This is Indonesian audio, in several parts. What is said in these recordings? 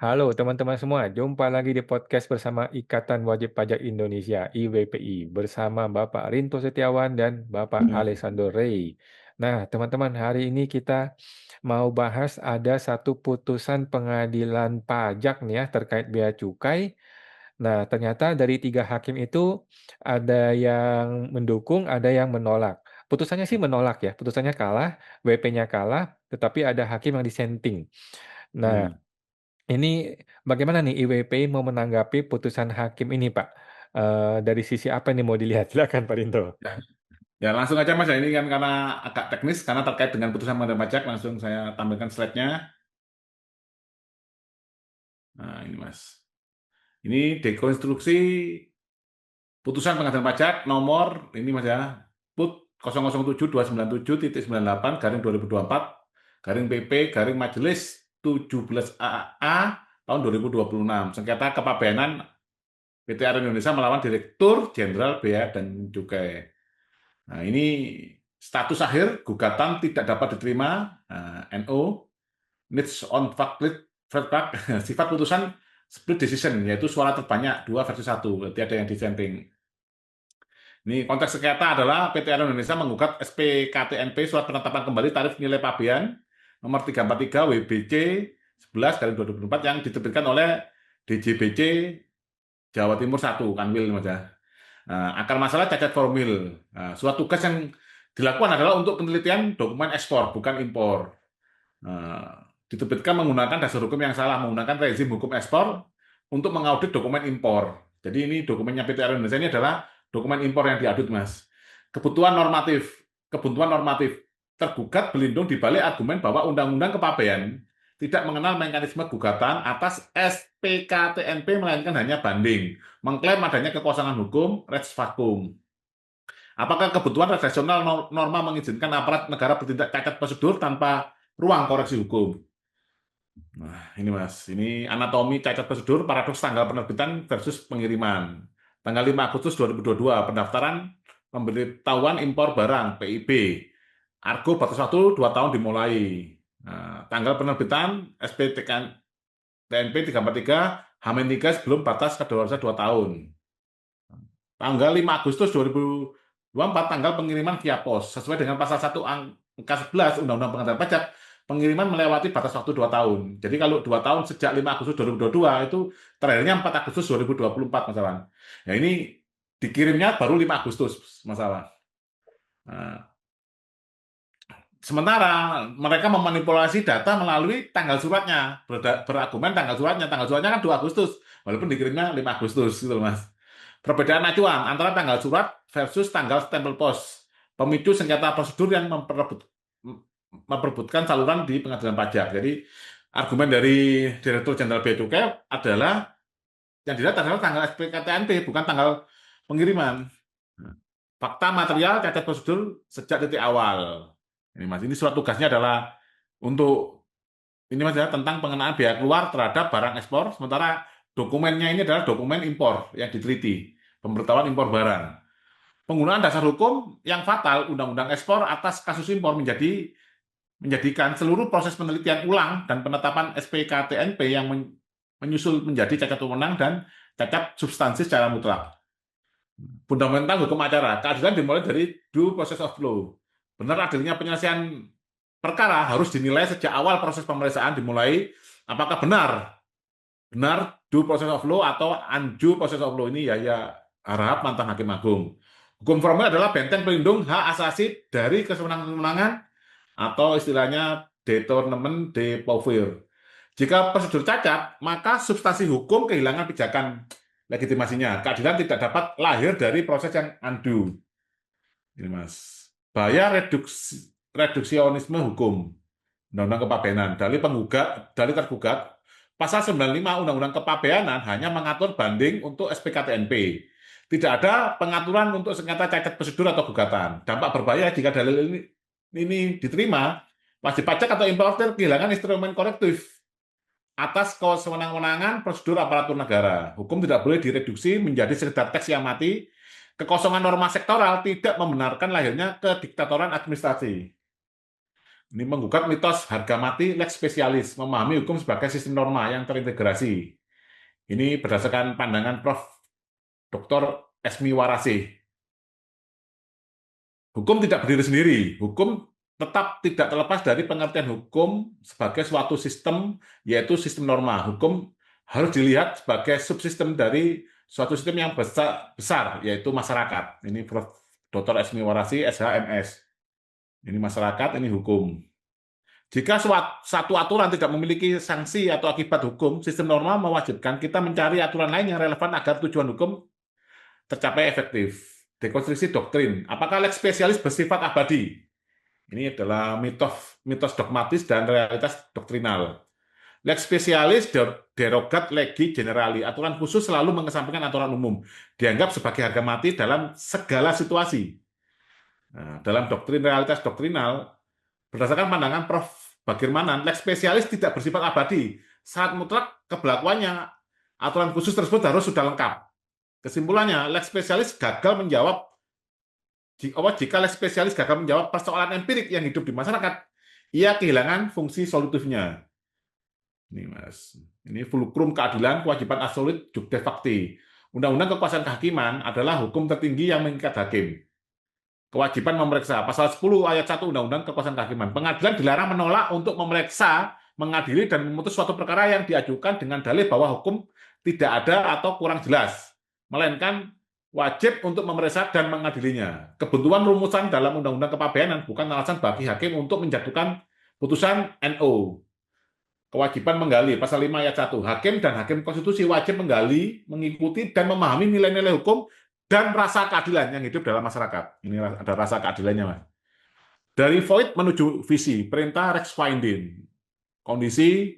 Halo teman-teman semua, jumpa lagi di podcast bersama Ikatan Wajib Pajak Indonesia (IWPI) bersama Bapak Rinto Setiawan dan Bapak Alessandro Rey. Nah, teman-teman, hari ini kita mau bahas ada satu putusan pengadilan pajak nih ya terkait bea cukai. Nah, ternyata dari 3 hakim itu ada yang mendukung, ada yang menolak. Putusannya sih menolak ya, putusannya kalah, WP-nya kalah, tetapi ada hakim yang dissenting. Nah, Hmm. ini bagaimana nih IWP mau menanggapi putusan hakim ini, Pak? Dari sisi apa nih mau dilihat? Silakan Pak Rinto. Ya, ya langsung aja Mas. Ya, ini kan karena agak teknis, karena terkait dengan putusan pengadilan pajak, langsung saya tampilkan slide-nya. Nah, ini Mas. Ini dekonstruksi putusan pengadilan pajak nomor ini Mas ya, PUT 007-297-98 garing PP garing Majelis 17 AA tahun 2026. Sengketa kepabeanan PTR Indonesia melawan Direktur Jenderal Bea dan Cukai. Nah, ini status akhir gugatan tidak dapat diterima, NO, needs on fact, sifat putusan split decision, yaitu suara terbanyak 2/1, berarti ada yang dissenting. Ini konteks sengketa adalah PTR Indonesia menggugat SPKTNP surat penetapan kembali tarif nilai pabean nomor 343 WBC 11/2024 yang diterbitkan oleh DJBC Jawa Timur 1, Kanwil Mas ya. Akar masalah cacat formil. Suatu tugas yang dilakukan adalah untuk penelitian dokumen ekspor, bukan impor. Diterbitkan menggunakan dasar hukum yang salah, menggunakan rezim hukum ekspor untuk mengaudit dokumen impor. Jadi ini dokumennya PTR Indonesia ini adalah dokumen impor yang diaudit, Mas. Kebutuhan normatif. Tergugat berlindung di balik argumen bahwa Undang-Undang Kepabean tidak mengenal mekanisme gugatan atas SPKTNP, melainkan hanya banding, mengklaim adanya kekosongan hukum, res vacuum. Apakah kebutuhan redaksional norma mengizinkan aparat negara bertindak cacat prosedur tanpa ruang koreksi hukum? Nah, ini Mas, ini anatomi cacat prosedur, paradoks tanggal penerbitan versus pengiriman. Tanggal 5 Agustus 2022, pendaftaran pemberitahuan impor barang, PIB. Argo batas waktu 2 tahun dimulai. Nah, tanggal penerbitan TNP 343, H-3 sebelum batas kedaluarsa 2 tahun. Tanggal 5 Agustus 2024, tanggal pengiriman via pos. Sesuai dengan pasal 1 angka 11 Undang-Undang Pengadilan Pajak, pengiriman melewati batas waktu 2 tahun. Jadi kalau 2 tahun sejak 5 Agustus 2022, itu terakhirnya 4 Agustus 2024, Mas Awan. Ya ini dikirimnya baru 5 Agustus, Mas Awan. Nah, sementara mereka memanipulasi data melalui tanggal suratnya, berargumen tanggal suratnya kan 2 Agustus, walaupun dikirimnya 5 Agustus gitu loh, Mas. Perbedaan acuan antara tanggal surat versus tanggal stempel pos. Pemicu sengketa prosedur yang memperebutkan saluran di pengadilan pajak. Jadi argumen dari Direktur Jenderal Bea Cukai adalah yang dilihat adalah tanggal SPKTNP, bukan tanggal pengiriman. Fakta material cacat prosedur sejak titik awal. Ini Mas, ini surat tugasnya adalah untuk ini Mas ya, tentang pengenaan biaya keluar terhadap barang ekspor, sementara dokumennya ini adalah dokumen impor yang diteliti, pemberitahuan impor barang. Penggunaan dasar hukum yang fatal Undang-Undang Ekspor atas kasus impor menjadikan seluruh proses penelitian ulang dan penetapan SPKTNP yang menyusul menjadi cacat wewenang dan cacat substansi secara mutlak. Fundamental hukum acara, keadilan dimulai dari due process of law. Benar adilnya penyelesaian perkara harus dinilai sejak awal proses pemeriksaan dimulai, apakah benar due process of law atau undue process of law. Ini ya Harahap mantan Hakim Agung. Hukum formil adalah benteng pelindung hak asasi dari kesenangan atau istilahnya détournement de pouvoir. Jika prosedur cacat, maka substansi hukum kehilangan pijakan legitimasinya. Keadilan tidak dapat lahir dari proses yang undue. Ini Mas. Bahaya reduksionisme hukum. Undang-Undang Kepabeanan. Dalil tergugat, pasal 95 Undang-Undang Kepabeanan hanya mengatur banding untuk SPKTNP. Tidak ada pengaturan untuk sengketa cacat prosedur atau gugatan. Dampak berbahaya jika dalil ini diterima, wajib pajak atau importer kehilangan instrumen korektif atas kewenangan prosedur aparatur negara. Hukum tidak boleh direduksi menjadi sekedar teks yang mati. Kekosongan norma sektoral tidak membenarkan lahirnya kediktatoran administrasi. Ini menggugat mitos harga mati lex spesialis, memahami hukum sebagai sistem norma yang terintegrasi. Ini berdasarkan pandangan Prof. Dr. Esmi Warasih. Hukum tidak berdiri sendiri. Hukum tetap tidak terlepas dari pengertian hukum sebagai suatu sistem, yaitu sistem norma. Hukum harus dilihat sebagai subsistem dari suatu sistem yang besar, yaitu masyarakat. Ini Prof. Dr. Esmi Warasih, SHMS. Ini masyarakat, ini hukum. Jika satu aturan tidak memiliki sanksi atau akibat hukum, sistem normal mewajibkan kita mencari aturan lain yang relevan agar tujuan hukum tercapai efektif. Dekonstruksi doktrin. Apakah lex spesialis bersifat abadi? Ini adalah mitos dogmatis dan realitas doktrinal. Lex spesialis derogat legi generali. Aturan khusus selalu mengesampingkan aturan umum. Dianggap sebagai harga mati dalam segala situasi. Nah, dalam doktrin realitas doktrinal, berdasarkan pandangan Prof. Bagirmanan, lex spesialis tidak bersifat abadi. Saat mutlak keberlakuannya, aturan khusus tersebut harus sudah lengkap. Kesimpulannya, lex spesialis gagal menjawab jika lex spesialis gagal menjawab persoalan empirik yang hidup di masyarakat, ia kehilangan fungsi solutifnya. Ini Mas, ini fulcrum keadilan, kewajiban absolut, jugde facti. Undang-undang kekuasaan kehakiman adalah hukum tertinggi yang mengikat hakim. Kewajiban memeriksa. Pasal 10 ayat 1 Undang-Undang Kekuasaan Kehakiman. Pengadilan dilarang menolak untuk memeriksa, mengadili, dan memutus suatu perkara yang diajukan dengan dalih bahwa hukum tidak ada atau kurang jelas, melainkan wajib untuk memeriksa dan mengadilinya. Kebentuan rumusan dalam Undang-Undang Kepabeanan bukan alasan bagi hakim untuk menjatuhkan putusan NO. Kewajiban menggali. Pasal 5 ayat 1. Hakim dan hakim konstitusi wajib menggali, mengikuti, dan memahami nilai-nilai hukum dan rasa keadilan yang hidup dalam masyarakat. Ini ada rasa keadilannya, Mas. Dari void menuju visi, perintah Rex finding. Kondisi,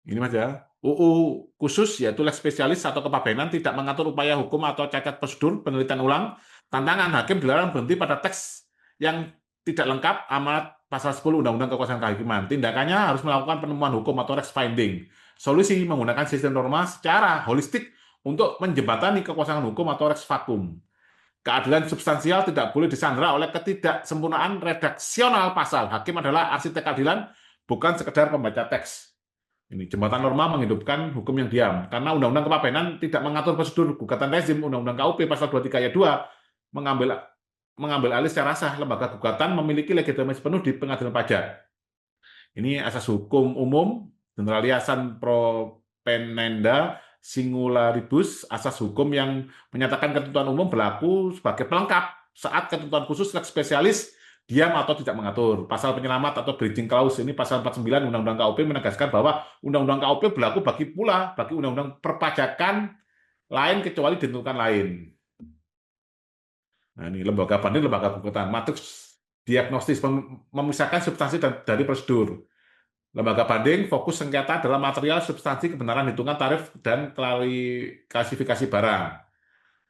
ini Mas ya, UU khusus, yaitu lex spesialis atau kepabeanan, tidak mengatur upaya hukum atau cacat prosedur, penelitian ulang, tantangan hakim dilarang berhenti pada teks yang tidak lengkap, amanat pasal 10 Undang-Undang Kekuasaan Kehakiman. Tindakannya harus melakukan penemuan hukum atau Rex finding. Solusi menggunakan sistem norma secara holistik untuk menjembatani kekuasaan hukum atau Rex vacuum. Keadilan substansial tidak boleh disandera oleh ketidaksempurnaan redaksional pasal. Hakim adalah arsitek keadilan, bukan sekedar pembaca teks. Ini jembatan norma menghidupkan hukum yang diam. Karena Undang-Undang Kepabeanan tidak mengatur prosedur gugatan rezim, Undang-Undang KUP pasal 23 ayat 2 mengambil alih secara sah. Lembaga gugatan memiliki legitimitas penuh di pengadilan pajak. Ini asas hukum umum, generaliasan propenenda singularibus, asas hukum yang menyatakan ketentuan umum berlaku sebagai pelengkap saat ketentuan khusus lex spesialis diam atau tidak mengatur. Pasal penyelamat atau bridging clause, ini pasal 49 Undang-Undang KUP menegaskan bahwa Undang-Undang KUP berlaku bagi Undang-Undang perpajakan lain kecuali ditentukan lain. Nah, ini lembaga banding, lembaga gugatan, matriks diagnostis memisahkan substansi dari prosedur. Lembaga banding fokus sengketa adalah material, substansi, kebenaran hitungan, tarif, dan klasifikasi barang.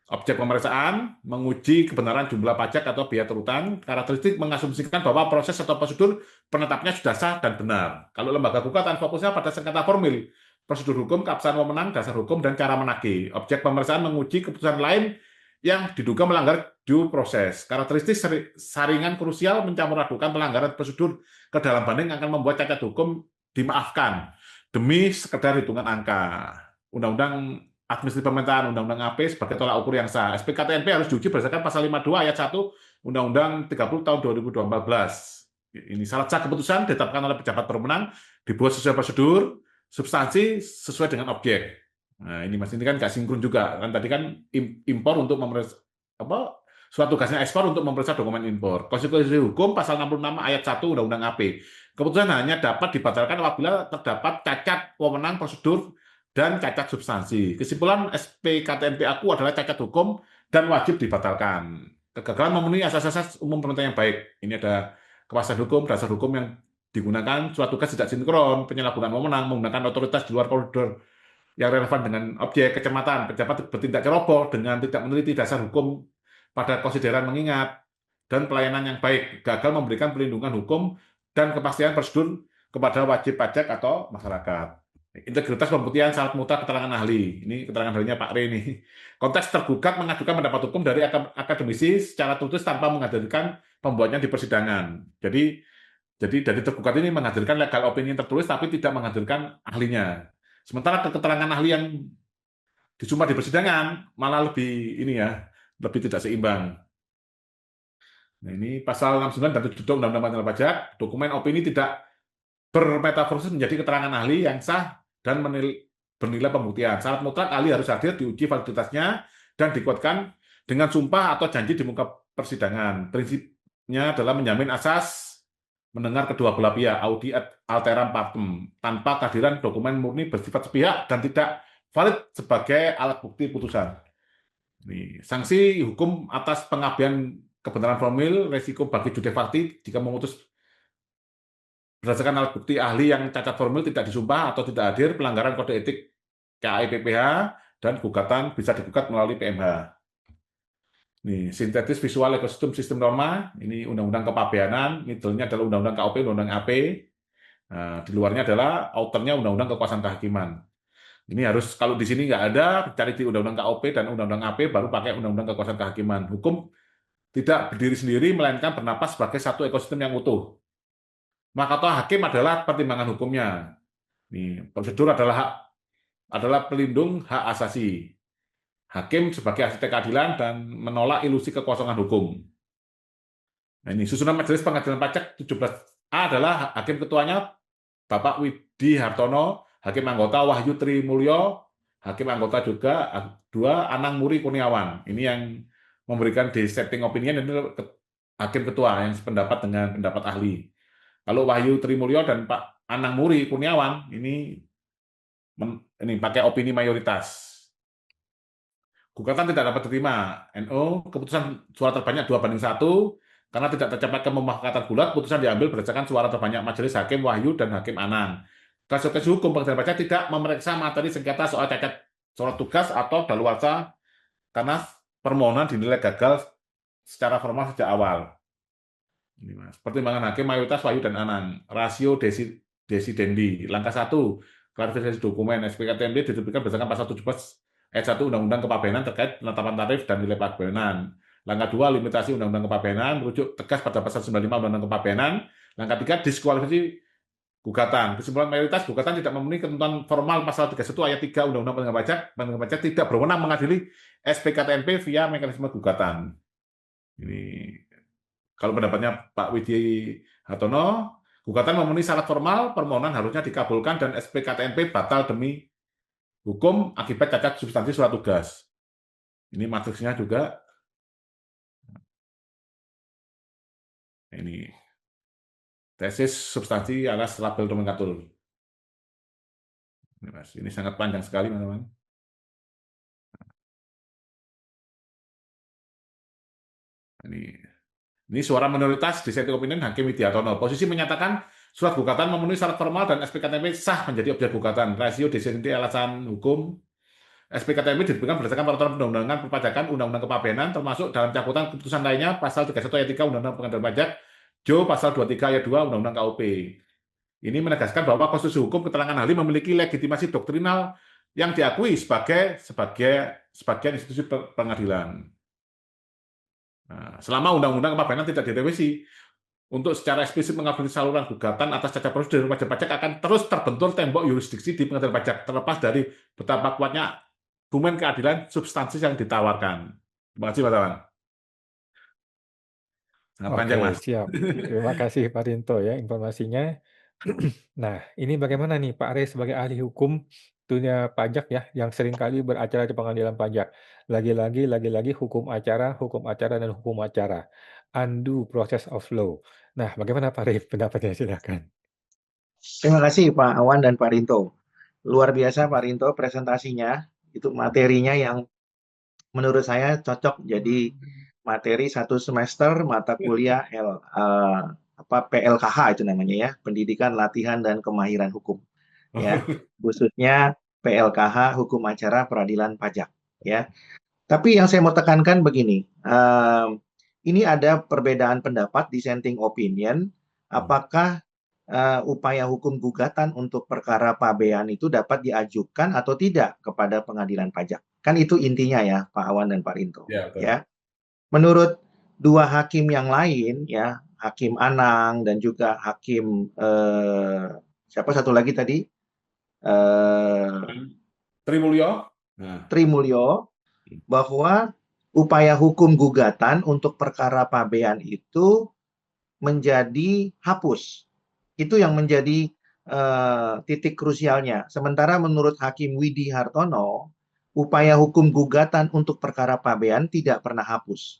Objek pemeriksaan menguji kebenaran jumlah pajak atau biaya terutang. Karakteristik mengasumsikan bahwa proses atau prosedur penetapnya sudah sah dan benar. Kalau lembaga gugatan fokusnya pada sengketa formil, prosedur hukum, keabsahan wewenang, dasar hukum, dan cara menagih. Objek pemeriksaan menguji keputusan lain yang diduga melanggar due process. Karakteristik saringan krusial mencampur adukan pelanggaran prosedur ke dalam banding akan membuat cacat hukum dimaafkan demi sekedar hitungan angka. Undang-Undang Administrasi Pemerintahan, Undang-Undang AP sebagai tolak ukur yang sah. SPKTNP harus diuji berdasarkan pasal 52 ayat 1 Undang-Undang 30 tahun 2014. Ini syarat sah keputusan ditetapkan oleh pejabat berwenang, dibuat sesuai prosedur, substansi sesuai dengan objek. Nah, ini Mas, ini kan nggak sinkron juga. Kan tadi kan impor untuk suatu tugasnya ekspor untuk memeriksa dokumen impor. Konsekuensi hukum pasal 66 ayat 1 Undang-Undang AP. Keputusan hanya dapat dibatalkan apabila terdapat cacat wewenang prosedur dan cacat substansi. Kesimpulan SPKTNP aku adalah cacat hukum dan wajib dibatalkan. Kegagalan memenuhi asas-asas umum pemerintahan yang baik. Ini ada kepastian hukum, dasar hukum yang digunakan, suatu tugas tidak sinkron, penyalahgunaan wewenang, menggunakan otoritas di luar koridor yang relevan dengan objek, kecamatan, pejabat bertindak ceroboh dengan tidak meneliti dasar hukum pada konsideran mengingat, dan pelayanan yang baik, gagal memberikan perlindungan hukum dan kepastian prosedur kepada wajib pajak atau masyarakat. Integritas pembuktian syarat mutlak keterangan ahli. Ini keterangan ahlinya Pak Re ini. Konteks tergugat mengajukan pendapat hukum dari akademisi secara tertulis tanpa menghadirkan pembuatnya di persidangan. Jadi Jadi dari tergugat ini menghadirkan legal opinion tertulis tapi tidak menghadirkan ahlinya. Sementara keterangan ahli yang disumpah di persidangan malah lebih ini ya, lebih tidak seimbang. Nah, ini pasal 69 dan 72 Undang-Undang Pengadilan Pajak, dokumen opini tidak bermetaforsis menjadi keterangan ahli yang sah dan bernilai pembuktian. Syarat mutlak ahli harus hadir, diuji validitasnya, dan dikuatkan dengan sumpah atau janji di muka persidangan. Prinsipnya adalah menjamin asas mendengar kedua belah pihak, audi et alteram partem, tanpa kehadiran dokumen murni bersifat sepihak dan tidak valid sebagai alat bukti putusan. Nih, sanksi hukum atas pengabaian kebenaran formil, resiko bagi judek fakti jika memutus berdasarkan alat bukti ahli yang cacat formil, tidak disumpah atau tidak hadir, pelanggaran kode etik KAI PPH, dan gugatan bisa digugat melalui PMH. Nih, sintetis visual ekosistem sistem norma, ini undang-undang kepabeanan, middle-nya adalah undang-undang KOP, undang-undang AP, nah, di luarnya adalah outernya undang-undang kekuasaan kehakiman. Ini harus, kalau di sini nggak ada, cari di undang-undang KOP dan undang-undang AP, baru pakai undang-undang kekuasaan kehakiman. Hukum tidak berdiri sendiri, melainkan bernapas sebagai satu ekosistem yang utuh. Maka hakim adalah pertimbangan hukumnya. Nih, prosedur adalah pelindung hak asasi. Hakim sebagai arsitek keadilan dan menolak ilusi kekosongan hukum. Nah, ini susunan Majelis Pengadilan Pajak 17A adalah hakim ketuanya Bapak Widi Hartono, hakim anggota Wahyu Trimulyo, hakim anggota juga dua Anang Muri Kurniawan. Ini yang memberikan dissenting opinion, ini hakim ketua yang sependapat dengan pendapat ahli. Kalau Wahyu Trimulyo dan Pak Anang Muri Kurniawan ini pakai opini mayoritas. Gugatan tidak dapat diterima. NO, keputusan suara terbanyak 2-1, karena tidak tercapai kemufakatan bulat, putusan diambil berdasarkan suara terbanyak majelis hakim Wahyu dan hakim Anang. Kasus hukum pengadilan pajak tidak memeriksa materi sengketa soal cacat surat tugas atau daluarsa karena permohonan dinilai gagal secara formal sejak awal. Ini mas. Pertimbangan hakim mayoritas Wahyu dan Anang. Rasio desidendi. Langkah 1, klarifikasi dokumen SPKTMP diterbitkan berdasarkan pasal 17 ayat 1 Undang-Undang Kepabeanan terkait penetapan tarif dan nilai pabeanan. Langkah 2, limitasi Undang-Undang Kepabeanan, merujuk tegas pada pasal 95 Undang-Undang Kepabeanan. Langkah 3, diskualifikasi gugatan. Kesimpulan mayoritas, gugatan tidak memenuhi ketentuan formal pasal 31 ayat 3 Undang-Undang Pengadilan Pajak. Pengadilan Pajak tidak berwenang mengadili SPKTMP via mekanisme gugatan. Ini kalau pendapatnya Pak Widi Hartono, gugatan memenuhi syarat formal, permohonan harusnya dikabulkan dan SPKTMP batal demi hukum akibat cacat substansi surat tugas. Ini matriksnya juga. Ini tesis substansi alas label nomenklatur. Ini sangat panjang sekali, teman-teman. Ini suara minoritas dissenting opinion Hakim Widiartono. Posisi menyatakan surat gugatan memenuhi syarat formal dan SPKTMP sah menjadi objek gugatan. Rasio dissenting alasan hukum SPKTMP diberikan berdasarkan peraturan perundang-undangan perpajakan, undang-undang kepabeanan, termasuk dalam cakupan keputusan lainnya pasal 31 ayat 3 Undang-Undang Pengadilan Pajak, Jo pasal 23 ayat 2 Undang-Undang KUP. Ini menegaskan bahwa konstitusi hukum keterangan ahli memiliki legitimasi doktrinal yang diakui sebagai institusi pengadilan. Nah, selama undang-undang kepabeanan tidak direvisi, untuk secara eksplisit mengabulkan saluran gugatan atas cacat prosedur wajib pajak akan terus terbentur tembok yurisdiksi di pengadilan pajak, terlepas dari betapa kuatnya argumen keadilan substansi yang ditawarkan. Terima kasih, Pak Tawan. Nah, Oke, panjang, Mas. siap. Terima kasih Pak Rinto ya informasinya. Nah, ini bagaimana nih Pak Are sebagai ahli hukum dunia pajak ya, yang seringkali beracara di pengadilan pajak. Lagi-lagi hukum acara dan hukum acara. Undo process of law. Nah, bagaimana Pak Are pendapatnya? Silakan. Terima kasih Pak Awan dan Pak Rinto. Luar biasa Pak Rinto presentasinya, itu materinya yang menurut saya cocok jadi materi satu semester mata kuliah PLKH itu namanya ya, Pendidikan Latihan dan Kemahiran Hukum. Ya, khususnya PLKH Hukum Acara Peradilan Pajak. Ya, tapi yang saya mau tekankan begini, ini ada perbedaan pendapat, dissenting opinion, apakah upaya hukum gugatan untuk perkara pabean itu dapat diajukan atau tidak kepada pengadilan pajak. Kan itu intinya ya, Pak Awan dan Pak Rinto. Ya, betul. Ya. Menurut dua hakim yang lain, ya, Hakim Anang dan juga Hakim siapa satu lagi tadi Trimulyo. Nah, Trimulyo, bahwa upaya hukum gugatan untuk perkara pabean itu menjadi hapus. Itu yang menjadi titik krusialnya. Sementara menurut Hakim Widi Hartono, upaya hukum gugatan untuk perkara pabean tidak pernah hapus.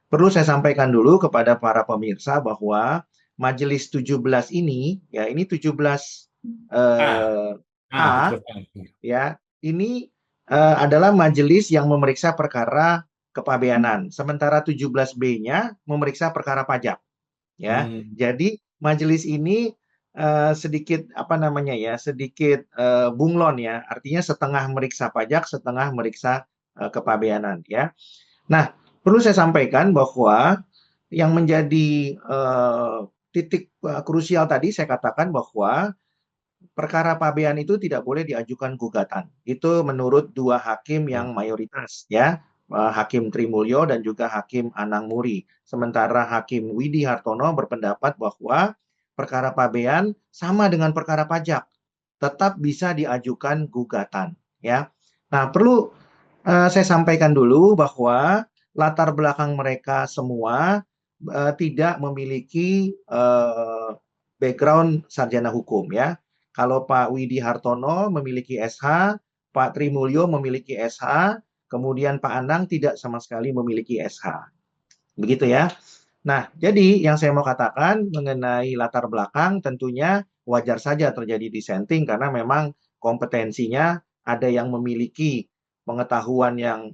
Perlu saya sampaikan dulu kepada para pemirsa bahwa Majelis 17 ini, ya ini 17 ah, A, 17. ya ini adalah majelis yang memeriksa perkara kepabeanan. Sementara 17B-nya memeriksa perkara pajak. Ya, jadi majelis ini sedikit apa namanya ya, sedikit bunglon ya, artinya setengah meriksa pajak, setengah meriksa kepabeanan ya. Nah, perlu saya sampaikan bahwa yang menjadi titik krusial tadi saya katakan bahwa perkara pabean itu tidak boleh diajukan gugatan. Itu menurut dua hakim yang mayoritas ya, Hakim Trimulyo dan juga Hakim Anang Muri. Sementara Hakim Widi Hartono berpendapat bahwa perkara pabean sama dengan perkara pajak, tetap bisa diajukan gugatan ya. Nah, perlu saya sampaikan dulu bahwa latar belakang mereka semua tidak memiliki background sarjana hukum ya. Kalau Pak Widi Hartono memiliki SH, Pak Trimulyo memiliki SH, kemudian Pak Anang tidak sama sekali memiliki SH. Begitu ya. Nah, jadi yang saya mau katakan mengenai latar belakang tentunya wajar saja terjadi dissenting karena memang kompetensinya ada yang memiliki pengetahuan yang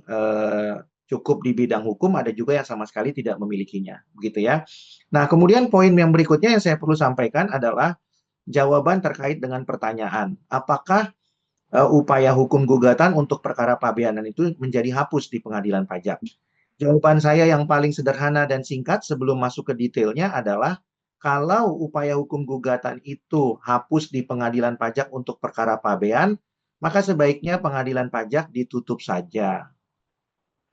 cukup di bidang hukum, ada juga yang sama sekali tidak memilikinya. Begitu ya. Nah, kemudian poin yang berikutnya yang saya perlu sampaikan adalah jawaban terkait dengan pertanyaan, apakah upaya hukum gugatan untuk perkara pabeanan itu menjadi hapus di pengadilan pajak? Jawaban saya yang paling sederhana dan singkat sebelum masuk ke detailnya adalah kalau upaya hukum gugatan itu hapus di pengadilan pajak untuk perkara pabean, maka sebaiknya pengadilan pajak ditutup saja.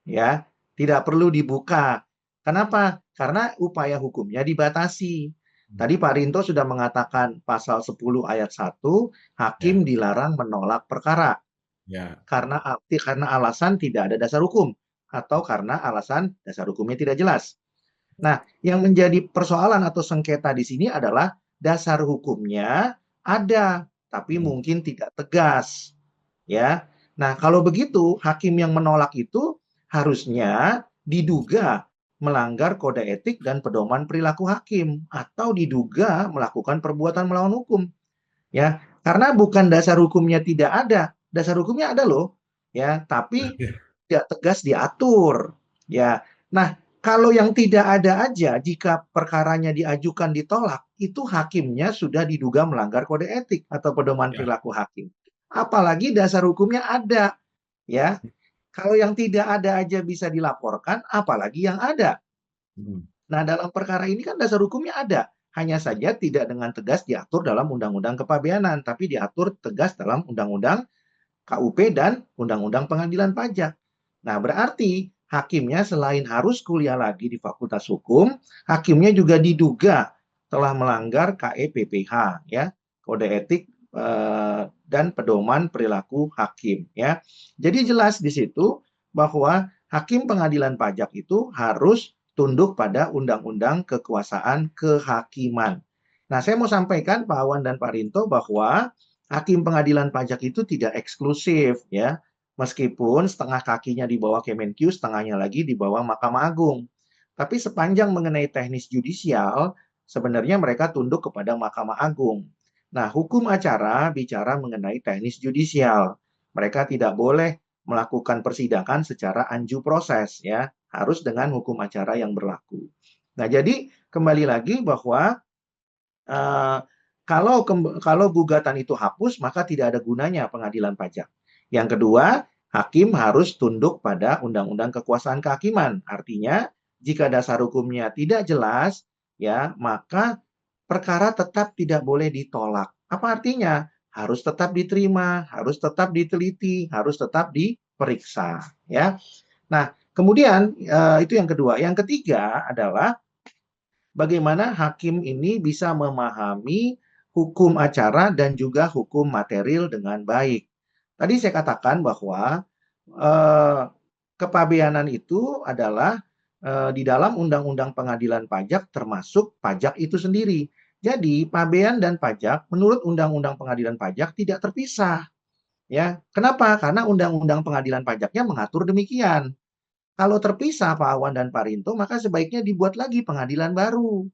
Ya, tidak perlu dibuka. Kenapa? Karena upaya hukumnya dibatasi. Tadi Pak Rinto sudah mengatakan pasal 10 ayat 1, hakim dilarang menolak perkara karena alasan tidak ada dasar hukum atau karena alasan dasar hukumnya tidak jelas. Nah, yang menjadi persoalan atau sengketa di sini adalah dasar hukumnya ada, tapi mungkin tidak tegas. Ya. Nah, kalau begitu, hakim yang menolak itu harusnya diduga melanggar kode etik dan pedoman perilaku hakim atau diduga melakukan perbuatan melawan hukum. Ya, karena bukan dasar hukumnya tidak ada, dasar hukumnya ada loh, ya, tapi tidak tegas diatur. Ya. Nah, kalau yang tidak ada aja jika perkaranya diajukan ditolak, itu hakimnya sudah diduga melanggar kode etik atau pedoman perilaku hakim. Apalagi dasar hukumnya ada, ya. Kalau yang tidak ada aja bisa dilaporkan, apalagi yang ada. Nah, dalam perkara ini kan dasar hukumnya ada. Hanya saja tidak dengan tegas diatur dalam Undang-Undang Kepabeanan, tapi diatur tegas dalam Undang-Undang KUP dan Undang-Undang Pengadilan Pajak. Nah, berarti hakimnya selain harus kuliah lagi di Fakultas Hukum, hakimnya juga diduga telah melanggar KEPPH, ya, Kode Etik dan Pedoman Perilaku Hakim, ya. Jadi jelas di situ bahwa hakim pengadilan pajak itu harus tunduk pada Undang-Undang Kekuasaan Kehakiman. Nah, saya mau sampaikan Pak Awan dan Pak Rinto bahwa hakim pengadilan pajak itu tidak eksklusif ya. Meskipun setengah kakinya di bawah Kemenkyu, setengahnya lagi di bawah Mahkamah Agung. Tapi sepanjang mengenai teknis judisial, sebenarnya mereka tunduk kepada Mahkamah Agung. Nah, hukum acara bicara mengenai teknis judisial. Mereka tidak boleh melakukan persidangan secara unju proses ya, harus dengan hukum acara yang berlaku. Nah, jadi kembali lagi bahwa kalau gugatan itu hapus, maka tidak ada gunanya pengadilan pajak. Yang kedua, hakim harus tunduk pada Undang-Undang Kekuasaan Kehakiman. Artinya, jika dasar hukumnya tidak jelas, ya maka perkara tetap tidak boleh ditolak. Apa artinya? Harus tetap diterima, harus tetap diteliti, harus tetap diperiksa. Ya. Nah, kemudian itu yang kedua. Yang ketiga adalah bagaimana hakim ini bisa memahami hukum acara dan juga hukum material dengan baik. Tadi saya katakan bahwa eh, kepabeanan itu adalah di dalam Undang-Undang Pengadilan Pajak termasuk pajak itu sendiri. Jadi, pabean dan pajak menurut Undang-Undang Pengadilan Pajak tidak terpisah. Ya, kenapa? Karena Undang-Undang Pengadilan Pajaknya mengatur demikian. Kalau terpisah Pak Awan dan Pak Rinto, maka sebaiknya dibuat lagi pengadilan baru,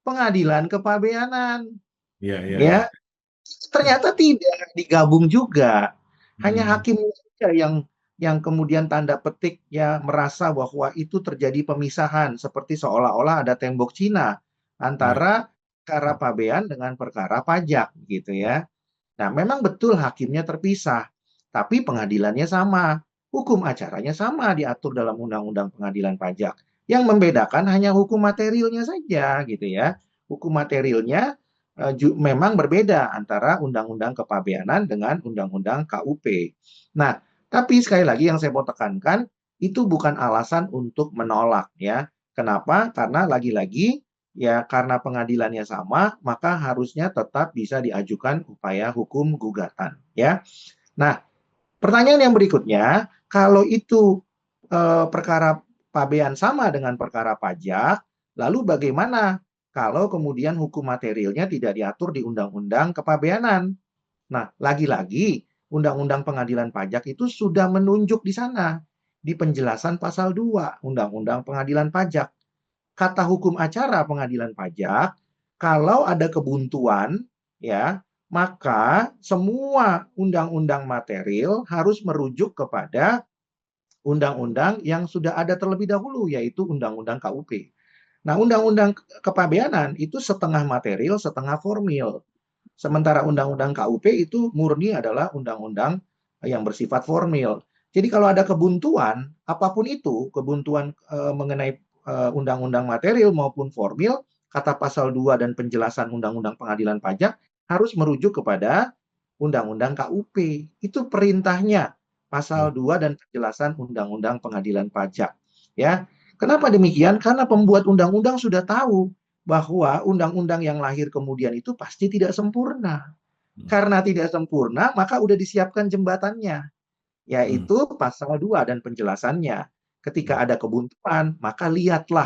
pengadilan kepabeanan. Iya, iya, iya. Ya, ternyata tidak digabung juga. Hanya Hmm. hakim saja yang kemudian tanda petik ya merasa bahwa itu terjadi pemisahan seperti seolah-olah ada tembok Cina Ya. antara perkara pabean dengan perkara pajak gitu ya. Nah, memang betul hakimnya terpisah, tapi pengadilannya sama. Hukum acaranya sama diatur dalam Undang-Undang Pengadilan Pajak. Yang membedakan hanya hukum materialnya saja gitu ya. Hukum materialnya memang berbeda antara Undang-Undang Kepabeanan dengan Undang-Undang KUP. Nah, tapi sekali lagi yang saya mau tekankan itu bukan alasan untuk menolak ya. Kenapa? Karena lagi-lagi ya karena pengadilannya sama, maka harusnya tetap bisa diajukan upaya hukum gugatan ya. Nah, pertanyaan yang berikutnya, kalau itu perkara pabean sama dengan perkara pajak, lalu bagaimana kalau kemudian hukum materialnya tidak diatur di Undang-Undang Kepabeanan? Nah, lagi-lagi Undang-Undang Pengadilan Pajak itu sudah menunjuk di sana di penjelasan pasal 2 Undang-Undang Pengadilan Pajak. Kata hukum acara pengadilan pajak, kalau ada kebuntuan, ya, maka semua undang-undang material harus merujuk kepada undang-undang yang sudah ada terlebih dahulu, yaitu undang-undang KUP. Nah, undang-undang kepabeanan itu setengah material, setengah formil. Sementara undang-undang KUP itu murni adalah undang-undang yang bersifat formil. Jadi kalau ada kebuntuan, apapun itu, kebuntuan mengenai undang-undang material maupun formil, kata pasal 2 dan penjelasan undang-undang pengadilan pajak harus merujuk kepada undang-undang KUP. Itu perintahnya pasal 2 dan penjelasan undang-undang pengadilan pajak. Ya. Kenapa demikian? Karena pembuat undang-undang sudah tahu bahwa undang-undang yang lahir kemudian itu pasti tidak sempurna. Karena tidak sempurna, maka udah disiapkan jembatannya, Hmm. yaitu pasal 2 dan penjelasannya. Ketika ada kebuntuan, maka lihatlah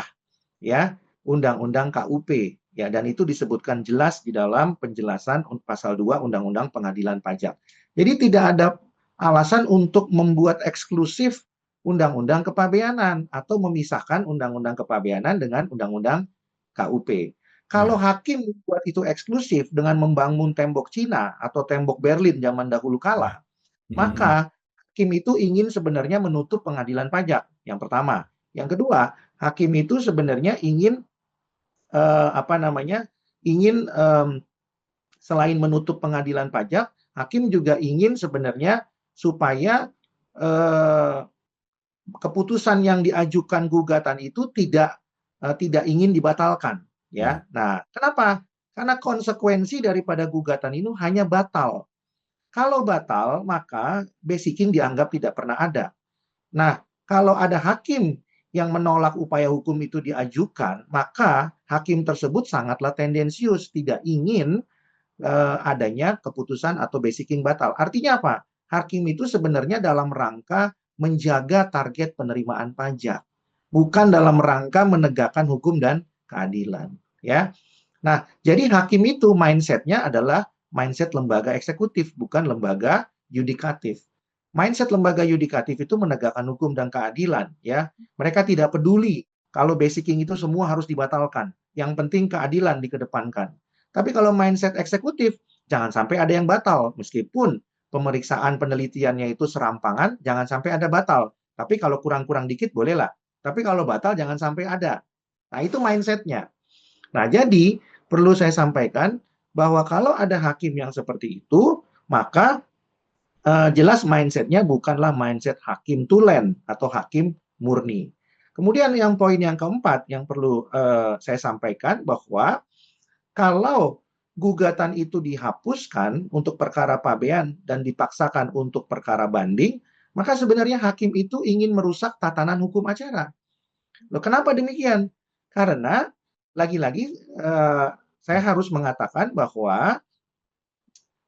ya Undang-Undang KUP ya dan itu disebutkan jelas di dalam penjelasan pasal 2 Undang-Undang Pengadilan Pajak. Jadi tidak ada alasan untuk membuat eksklusif Undang-Undang Kepabeanan atau memisahkan Undang-Undang Kepabeanan dengan Undang-Undang KUP. Kalau Ya. hakim membuat itu eksklusif dengan membangun tembok Cina atau tembok Berlin zaman dahulu kala, Hmm. maka hakim itu ingin sebenarnya menutup pengadilan pajak. Yang pertama. Yang kedua, hakim itu sebenarnya ingin apa namanya? Ingin selain menutup pengadilan pajak, hakim juga ingin sebenarnya supaya eh, keputusan yang diajukan gugatan itu tidak ingin dibatalkan, Ya. ya. Nah, kenapa? Karena konsekuensi daripada gugatan itu hanya batal. Kalau batal, maka basicking dianggap tidak pernah ada. Nah, kalau ada hakim yang menolak upaya hukum itu diajukan, maka hakim tersebut sangatlah tendensius, tidak ingin adanya keputusan atau basicking batal. Artinya apa? Hakim itu sebenarnya dalam rangka menjaga target penerimaan pajak, bukan dalam rangka menegakkan hukum dan keadilan. Ya, nah jadi hakim itu mindsetnya adalah mindset lembaga eksekutif, bukan lembaga yudikatif. Mindset lembaga yudikatif itu menegakkan hukum dan keadilan. Ya, mereka tidak peduli kalau basicking itu semua harus dibatalkan. Yang penting keadilan dikedepankan. Tapi kalau mindset eksekutif, jangan sampai ada yang batal. Meskipun pemeriksaan penelitiannya itu serampangan, jangan sampai ada batal. Tapi kalau kurang-kurang dikit bolehlah. Tapi kalau batal jangan sampai ada. Nah, itu mindsetnya. Nah, jadi perlu saya sampaikan bahwa kalau ada hakim yang seperti itu, maka jelas mindsetnya bukanlah mindset hakim tulen atau hakim murni. Kemudian yang poin yang keempat yang perlu saya sampaikan bahwa kalau gugatan itu dihapuskan untuk perkara pabean dan dipaksakan untuk perkara banding, maka sebenarnya hakim itu ingin merusak tatanan hukum acara. Loh, kenapa demikian? Karena lagi-lagi saya harus mengatakan bahwa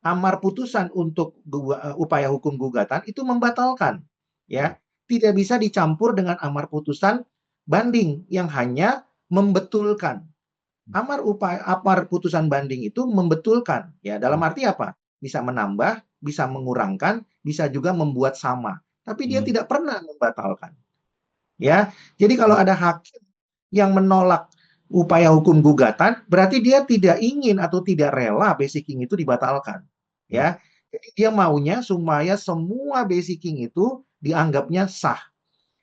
amar putusan untuk upaya hukum gugatan itu membatalkan, ya. Tidak bisa dicampur dengan amar putusan banding yang hanya membetulkan. Amar putusan banding itu membetulkan, ya. Dalam arti apa? Bisa menambah, bisa mengurangkan, bisa juga membuat sama. Tapi dia tidak pernah membatalkan, ya. Jadi kalau ada hakim yang menolak upaya hukum gugatan, berarti dia tidak ingin atau tidak rela basicking itu dibatalkan, ya. Jadi dia maunya supaya semua basicking itu dianggapnya sah.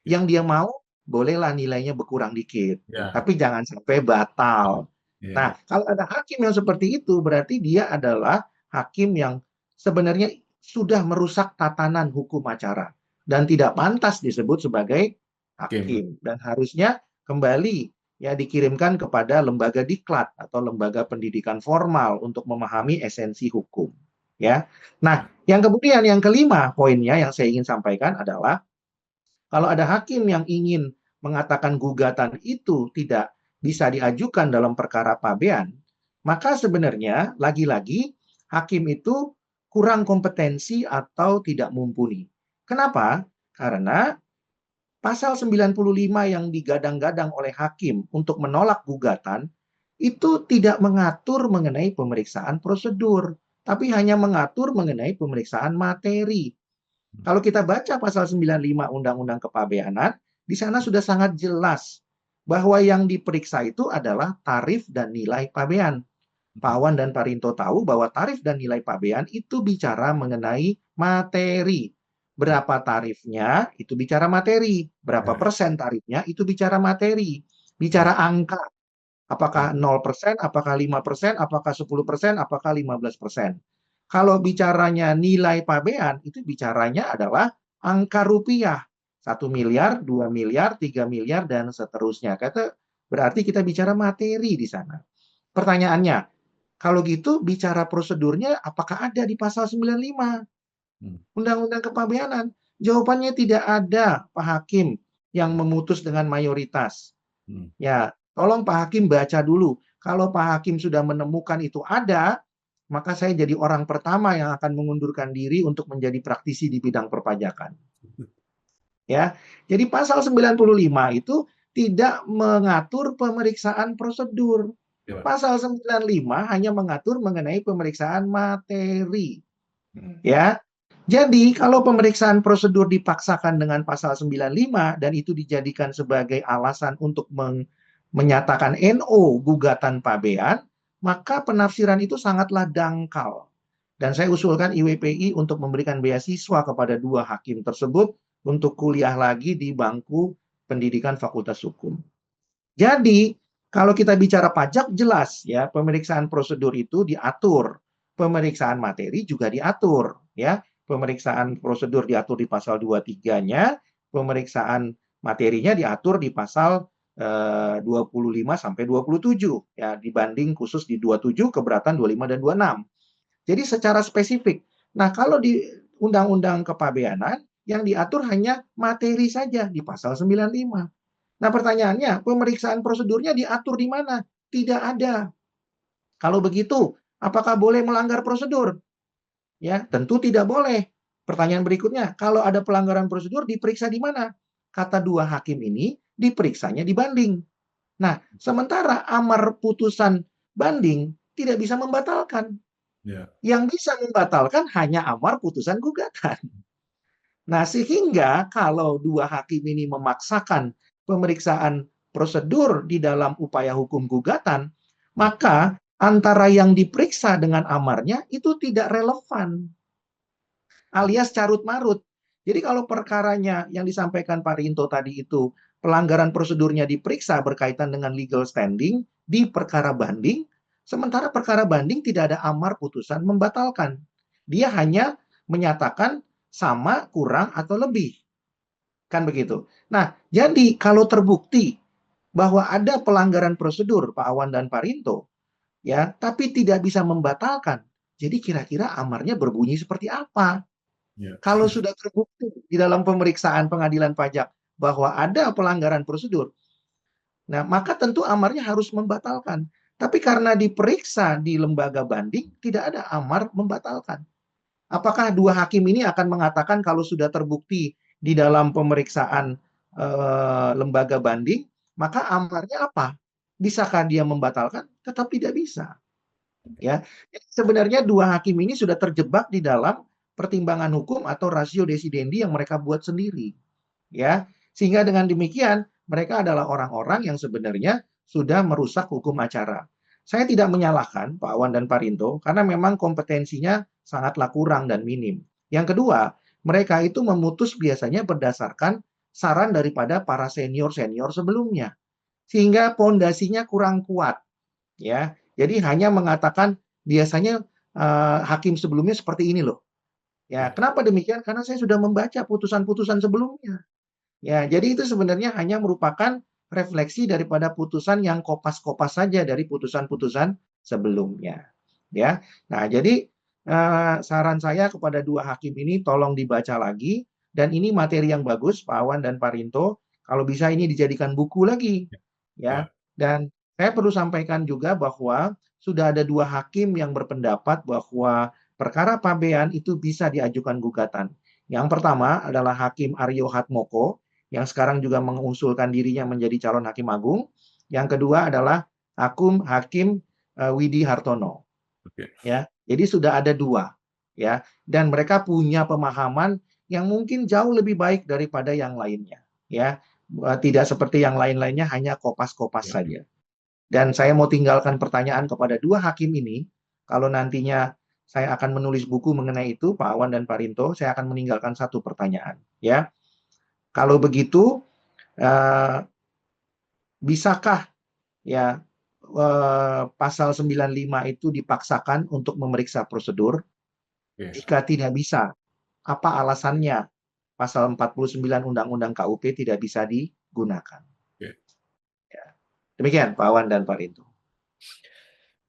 Yang dia mau bolehlah nilainya berkurang dikit, Ya, tapi jangan sampai batal. ya, Nah, kalau ada hakim yang seperti itu, berarti dia adalah hakim yang sebenarnya sudah merusak tatanan hukum acara dan tidak pantas disebut sebagai game. hakim dan harusnya kembali ya dikirimkan kepada lembaga diklat atau lembaga pendidikan formal untuk memahami esensi hukum, ya. Nah, yang kemudian yang kelima poinnya yang saya ingin sampaikan adalah kalau ada hakim yang ingin mengatakan gugatan itu tidak bisa diajukan dalam perkara pabean, maka sebenarnya lagi-lagi hakim itu kurang kompetensi atau tidak mumpuni. Kenapa? Karena pasal 95 yang digadang-gadang oleh hakim untuk menolak gugatan itu tidak mengatur mengenai pemeriksaan prosedur, tapi hanya mengatur mengenai pemeriksaan materi. Kalau kita baca pasal 95 Undang-Undang Kepabeanan, di sana sudah sangat jelas bahwa yang diperiksa itu adalah tarif dan nilai pabean. Pak Awan dan Pak Rinto tahu bahwa tarif dan nilai pabean itu bicara mengenai materi. Berapa tarifnya itu bicara materi. Berapa Ya, persen tarifnya itu bicara materi. Bicara angka. Apakah 0%, apakah 5%, apakah 10%, apakah 15%. Kalau bicaranya nilai pabean, itu bicaranya adalah angka rupiah. 1 miliar, 2 miliar, 3 miliar, dan seterusnya. Berarti kita bicara materi di sana. Pertanyaannya, kalau gitu bicara prosedurnya apakah ada di pasal 95 Undang-Undang Kepabeanan? Jawabannya tidak ada, Pak Hakim, yang memutus dengan mayoritas. Ya, tolong Pak Hakim baca dulu. Kalau Pak Hakim sudah menemukan itu ada, maka saya jadi orang pertama yang akan mengundurkan diri untuk menjadi praktisi di bidang perpajakan. Ya. Jadi pasal 95 itu tidak mengatur pemeriksaan prosedur. ya, Pak. Pasal 95 hanya mengatur mengenai pemeriksaan materi. Ya. Jadi kalau pemeriksaan prosedur dipaksakan dengan pasal 95 dan itu dijadikan sebagai alasan untuk menyatakan NO gugatan pabean, maka penafsiran itu sangatlah dangkal. Dan saya usulkan IWPI untuk memberikan beasiswa kepada dua hakim tersebut untuk kuliah lagi di bangku pendidikan Fakultas Hukum. Jadi, kalau kita bicara pajak jelas ya, pemeriksaan prosedur itu diatur. Pemeriksaan materi juga diatur ya. Pemeriksaan prosedur diatur di pasal 23-nya, pemeriksaan materinya diatur di pasal 25 sampai 27 ya, dibanding khusus di 27 keberatan 25 dan 26. Jadi secara spesifik. Nah, kalau di Undang-Undang Kepabeanan yang diatur hanya materi saja di pasal 95. Nah, pertanyaannya, pemeriksaan prosedurnya diatur di mana? Tidak ada. Kalau begitu, apakah boleh melanggar prosedur? Ya, tentu tidak boleh. Pertanyaan berikutnya, kalau ada pelanggaran prosedur diperiksa di mana? Kata dua hakim ini, diperiksanya di banding. Nah, sementara amar putusan banding tidak bisa membatalkan. Ya. Yang bisa membatalkan hanya amar putusan gugatan. Nah, sehingga kalau dua hakim ini memaksakan pemeriksaan prosedur di dalam upaya hukum gugatan, maka antara yang diperiksa dengan amarnya itu tidak relevan, alias carut-marut. Jadi kalau perkaranya yang disampaikan Pak Rinto tadi itu, pelanggaran prosedurnya diperiksa berkaitan dengan legal standing di perkara banding, sementara perkara banding tidak ada amar putusan membatalkan. Dia hanya menyatakan sama, kurang, atau lebih. Kan begitu. Nah, jadi kalau terbukti bahwa ada pelanggaran prosedur Pak Awan dan Pak Rinto, ya, tapi tidak bisa membatalkan. Jadi kira-kira amarnya berbunyi seperti apa? Ya. Kalau sudah terbukti di dalam pemeriksaan pengadilan pajak bahwa ada pelanggaran prosedur, Nah, maka tentu amarnya harus membatalkan. Tapi karena diperiksa di lembaga banding, tidak ada amar membatalkan. Apakah dua hakim ini akan mengatakan kalau sudah terbukti di dalam pemeriksaan lembaga banding, maka amarnya apa? Bisakah dia membatalkan? Tetap tidak bisa. Ya, sebenarnya dua hakim ini sudah terjebak di dalam pertimbangan hukum atau rasio desidendi yang mereka buat sendiri. Ya, sehingga dengan demikian mereka adalah orang-orang yang sebenarnya sudah merusak hukum acara. Saya tidak menyalahkan Pak Awan dan Pak Rinto karena memang kompetensinya sangatlah kurang dan minim. Yang kedua, mereka itu memutus biasanya berdasarkan saran daripada para senior-senior sebelumnya, sehingga pondasinya kurang kuat, ya. Jadi hanya mengatakan biasanya hakim sebelumnya seperti ini loh. Ya, kenapa demikian? Karena saya sudah membaca putusan-putusan sebelumnya. Ya, jadi itu sebenarnya hanya merupakan refleksi daripada putusan yang kopas-kopas saja dari putusan-putusan sebelumnya. Ya. Nah, jadi saran saya kepada dua hakim ini tolong dibaca lagi dan ini materi yang bagus Pak Awan dan Pak Rinto, kalau bisa ini dijadikan buku lagi. Ya. Ya. Dan saya perlu sampaikan juga bahwa sudah ada dua hakim yang berpendapat bahwa perkara pabean itu bisa diajukan gugatan. Yang pertama adalah Hakim Aryo Hatmoko yang sekarang juga mengusulkan dirinya menjadi calon hakim agung. Yang kedua adalah Hakim Widi Hartono. Oke. Ya, jadi sudah ada dua, ya, dan mereka punya pemahaman yang mungkin jauh lebih baik daripada yang lainnya, ya. Tidak seperti yang lain-lainnya hanya kopas-kopas Ya. saja. Dan saya mau tinggalkan pertanyaan kepada dua hakim ini, kalau nantinya saya akan menulis buku mengenai itu, Pak Awan dan Pak Rinto, saya akan meninggalkan satu pertanyaan, ya. Kalau begitu, bisakah ya pasal 95 itu dipaksakan untuk memeriksa prosedur? Oke. Jika tidak bisa, apa alasannya pasal 49 Undang-Undang KUP tidak bisa digunakan? Oke. Ya. Demikian Pak Awan dan Pak Rinto.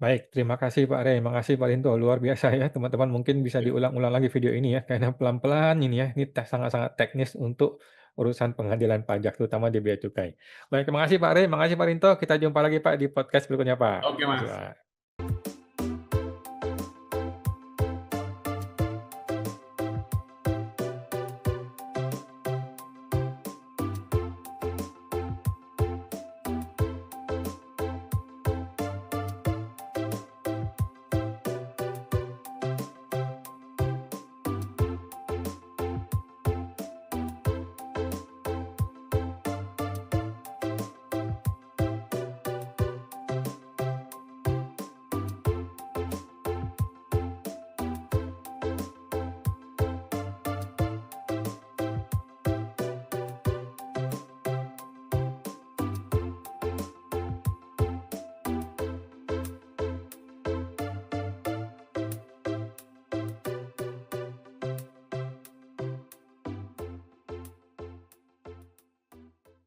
Baik, terima kasih Pak Rey, makasih Pak Rinto, luar biasa ya teman-teman, mungkin bisa Ya. diulang-ulang lagi video ini ya, karena pelan-pelan ini ya, ini sangat-sangat teknis untuk urusan pengadilan pajak, terutama di bea cukai. Baik, terima kasih Pak Rey, makasih Pak Rinto, kita jumpa lagi Pak di podcast berikutnya Pak. Oke, Terima kasih Mas. Pak.